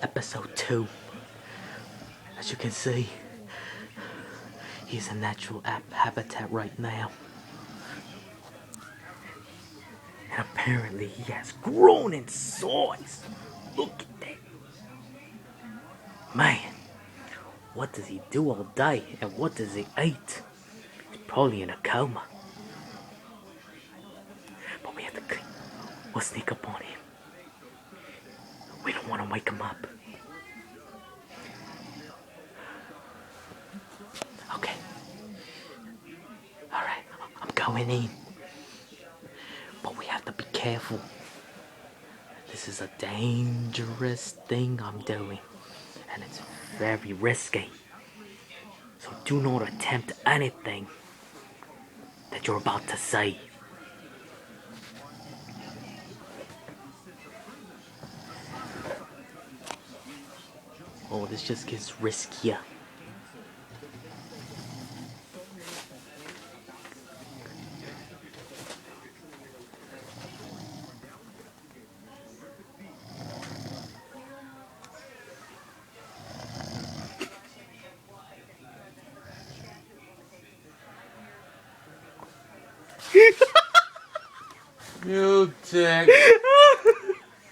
episode 2. As you can see, he's a natural habitat right now. And apparently he has grown in size. Look at that. Man, what does he do all day and what does he eat? He's probably in a coma. But we have to we'll sneak up on him. We don't want to wake him up. Okay. Alright, I'm going in. But we have to be careful. This is a dangerous thing I'm doing. And it's very risky. So do not attempt anything that you're about to say. Oh, this just gets riskier. You dick.